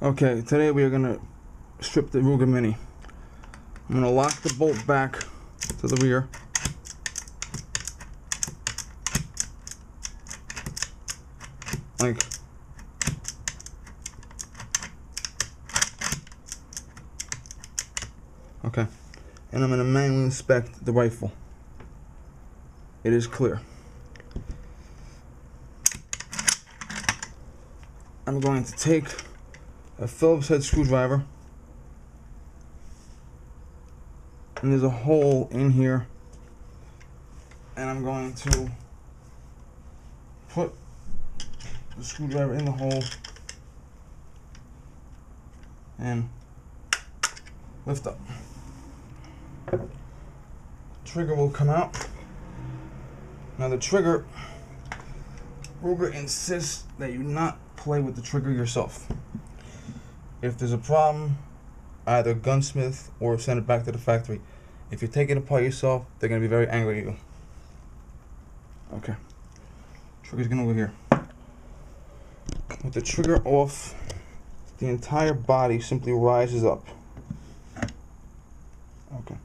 Okay, today we are going to strip the Ruger Mini. I'm going to lock the bolt back to the rear. Like okay, and I'm going to manually inspect the rifle. It is clear. I'm going to take a Phillips head screwdriver, and there's a hole in here, and I'm going to put the screwdriver in the hole and lift up. Trigger will come out. Now the trigger, Ruger insists that you not play with the trigger yourself. If there's a problem, either gunsmith or send it back to the factory. If you take it apart yourself, they're going to be very angry at you. Okay. Trigger's going over here. With the trigger off, the entire body simply rises up. Okay.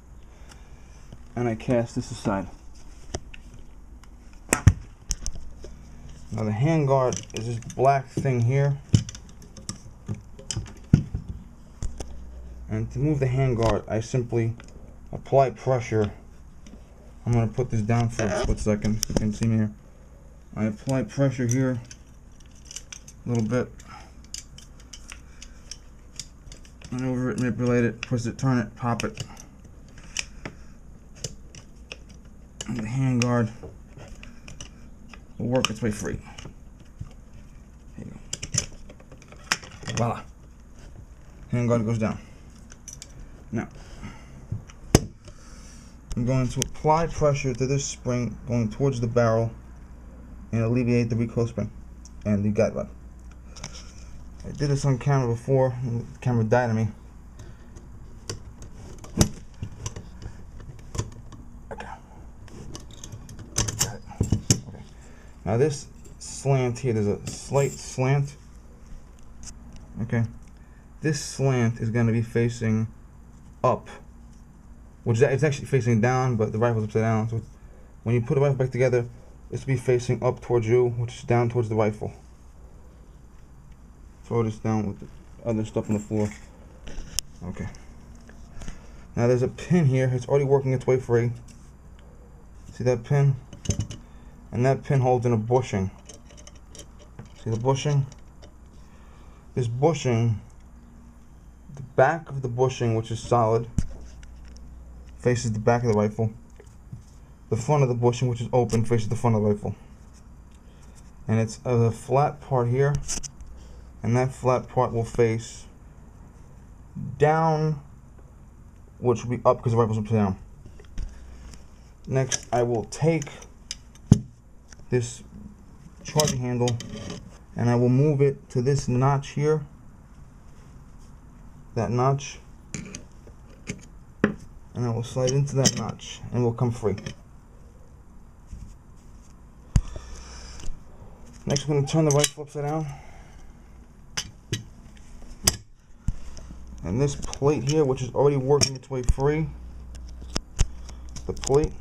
And I cast this aside. Now the handguard is this black thing here. And to move the handguard, I simply apply pressure. I'm going to put this down for a split second so you can see me here. I apply pressure here a little bit. Maneuver it, manipulate it, push it, turn it, pop it. And the handguard will work its way free. There you go. Voila. Handguard goes down. Now, I'm going to apply pressure to this spring going towards the barrel and alleviate the recoil spring and the guide rod. I did this on camera before, and the camera died on me. Okay. Got it. Okay. Now this slant here, there's a slight slant. Okay. This slant is going to be facing up, which is it's actually facing down, but the rifle's upside down. So when you put the rifle back together, this will be facing up towards you, which is down towards the rifle. Throw this down with the other stuff on the floor. Okay. Now there's a pin here. It's already working its way free. See that pin? And that pin holds in a bushing. See the bushing? This bushing, the back of the bushing, which is solid, faces the back of the rifle. The front of the bushing, which is open, faces the front of the rifle. And it's a flat part here, and that flat part will face down, which will be up because the rifle's upside down. Next, I will take this charging handle and I will move it to this notch here. That notch, and I will slide into that notch and it will come free. Next, I'm going to turn the rifle upside down, and this plate here, which is already working its way free, the plate,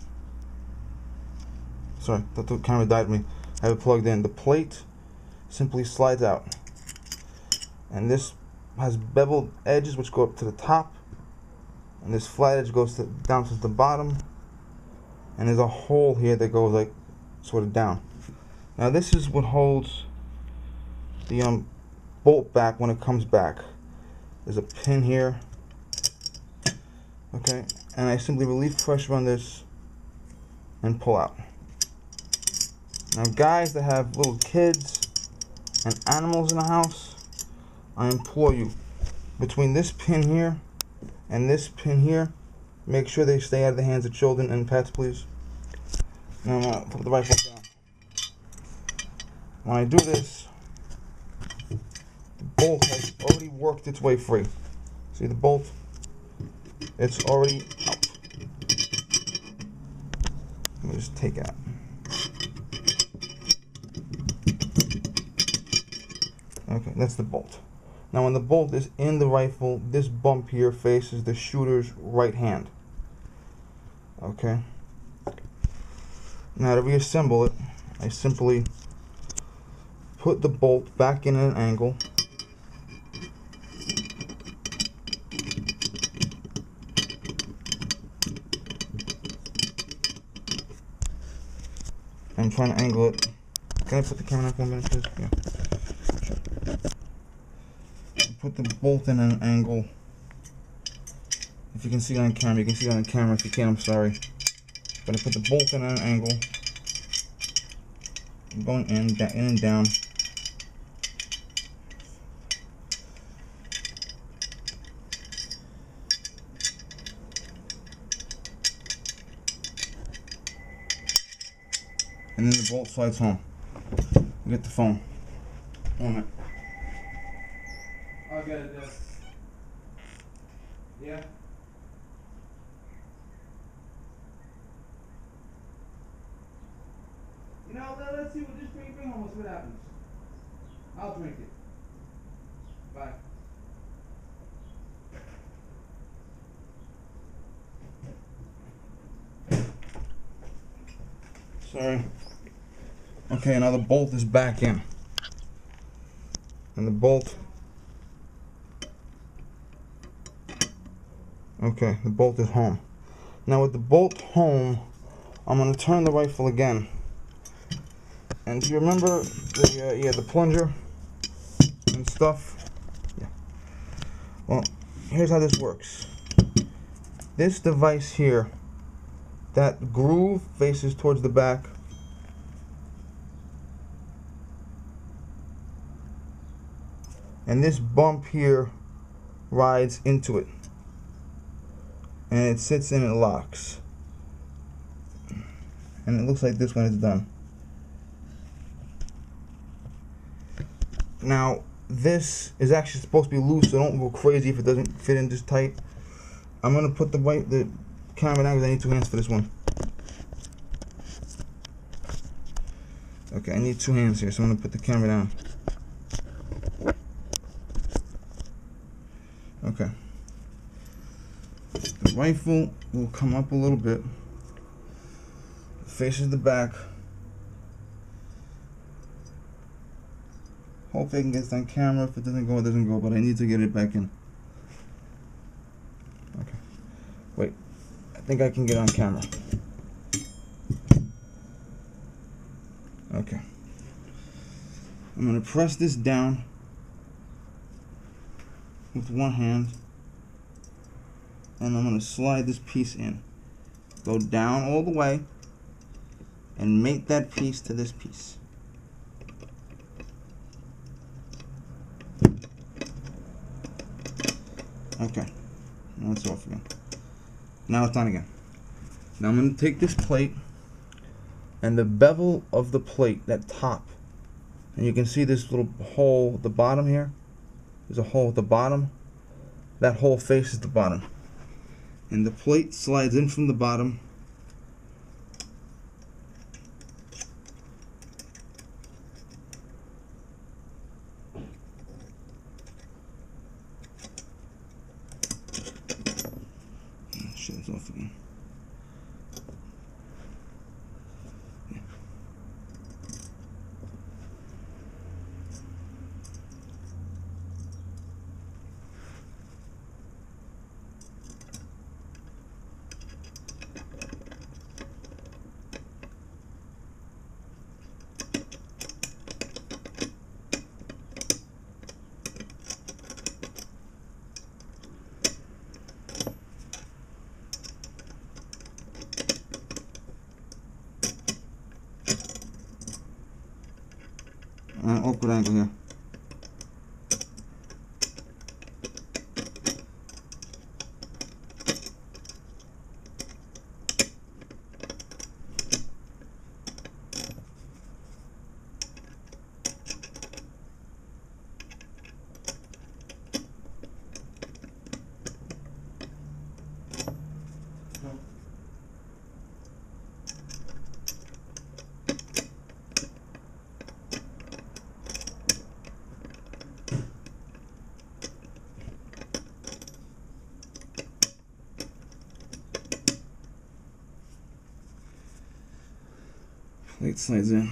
sorry, the camera died on me, I have it plugged in. The plate simply slides out, and this has beveled edges which go up to the top, and this flat edge goes down to the bottom, and there's a hole here that goes like sort of down. Now this is what holds the bolt back when it comes back. There's a pin here, okay, and I simply relieve pressure on this and pull out. Now guys that have little kids and animals in the house, I implore you, between this pin here and this pin here, make sure they stay out of the hands of children and pets, please. Now I'm going to put the rifle down. When I do this, the bolt has already worked its way free. See the bolt? It's already out. Let me just take it out. Okay, that's the bolt. Now when the bolt is in the rifle, this bump here faces the shooter's right hand. Okay. Now to reassemble it, I simply put the bolt back in at an angle. I'm trying to angle it. Can I put the camera up 1 minute, please? Yeah. Put the bolt in an angle. If you can see it on camera, you can see it on camera. If you can't, I'm sorry. But I put the bolt in at an angle. I'm going in and down. And then the bolt slides home. Get the phone. 1 minute. I'll get it there. Yeah? You know, let's see, we'll just bring home, see what happens. I'll drink it. Bye. Sorry. Okay, now the bolt is back in. And the bolt... Okay, the bolt is home. Now with the bolt home, I'm going to turn the rifle again. And do you remember the plunger and stuff? Yeah. Well, here's how this works. This device here, that groove faces towards the back. And this bump here rides into it. And it sits and it locks. And it looks like this when it's done. Now, this is actually supposed to be loose, so don't go crazy if it doesn't fit in just tight. I'm going to put the camera down because I need 2 hands for this one. Okay, I need 2 hands here, so I'm going to put the camera down. Okay. The rifle will come up a little bit. Faces the back. Hopefully I can get this on camera. If it doesn't go, it doesn't go, but I need to get it back in. Okay. Wait. I think I can get on camera. Okay. I'm going to press this down with 1 hand. And I'm going to slide this piece in. Go down all the way and mate that piece to this piece. Okay, now it's off again. Now it's on again. Now I'm going to take this plate and the bevel of the plate, that top, and you can see this little hole at the bottom here. There's a hole at the bottom. That hole faces the bottom. And the plate slides in from the bottom. Shit, it's off again. Awkward angle here. it slides in.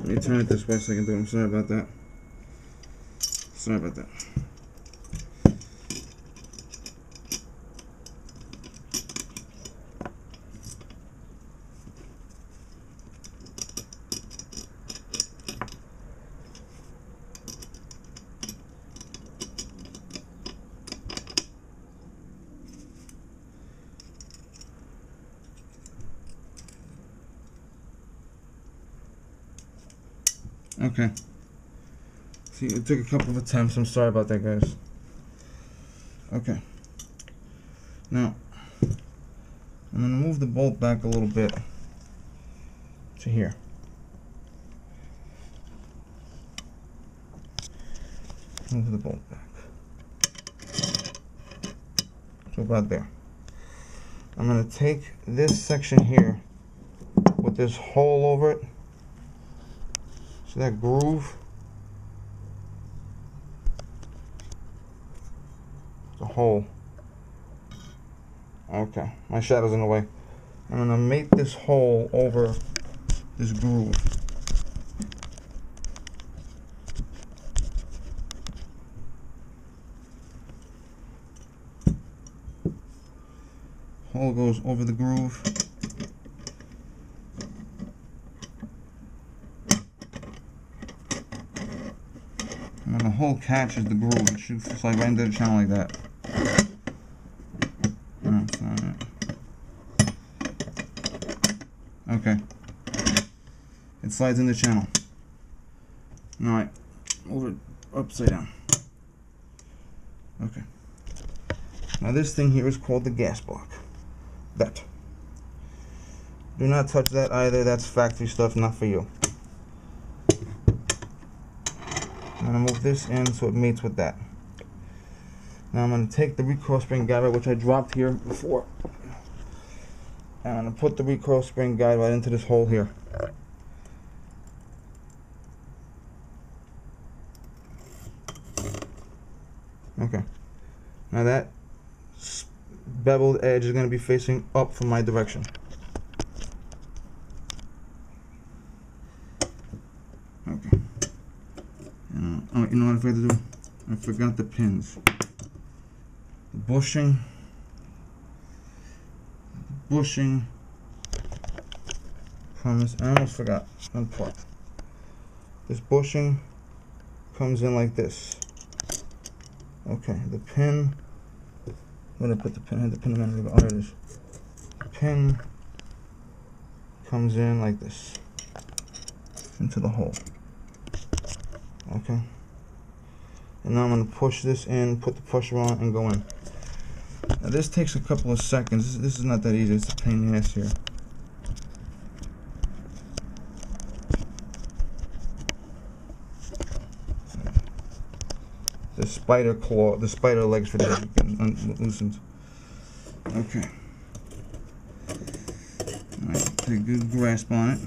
Let me turn it this way so I can do it. I'm sorry about that. Sorry about that. Okay. See, it took a couple of attempts. I'm sorry about that, guys. Okay. Now, I'm going to move the bolt back a little bit to here. Move the bolt back to about there. I'm going to take this section here with this hole over it. See that groove? The hole. Okay, my shadow's in the way. I'm gonna make this hole over this groove. Hole goes over the groove. And when the hole catches the groove, it should slide right into the channel like that. No, it's not it. Okay. It slides in the channel. Alright. Move it upside down. Okay. Now this thing here is called the gas block. That. Do not touch that either. That's factory stuff, not for you. I'm going to move this in so it mates with that. Now I'm going to take the recoil spring guide, which I dropped here before. And I'm going to put the recoil spring guide right into this hole here. Okay. Now that beveled edge is going to be facing up from my direction. Okay. Oh, you know what I forgot to do? I forgot the pins. The bushing. Promise. I almost forgot one part. This bushing comes in like this. Okay, the pin. Where did I put the pin? I had the pin in a minute ago. Oh, there it is. The pin comes in like this into the hole. Okay. And now I'm going to push this in, put the pusher on, and go in. Now this takes a couple of seconds. This is not that easy. It's a pain in the ass here. The spider claw, the spider legs for this get loosened. Okay. Alright, take a good grasp on it.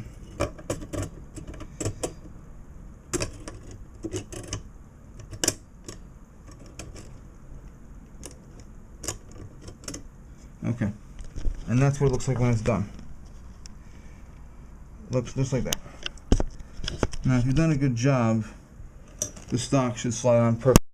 Okay, and that's what it looks like when it's done. Looks just like that. Now if you've done a good job, the stock should slide on perfectly.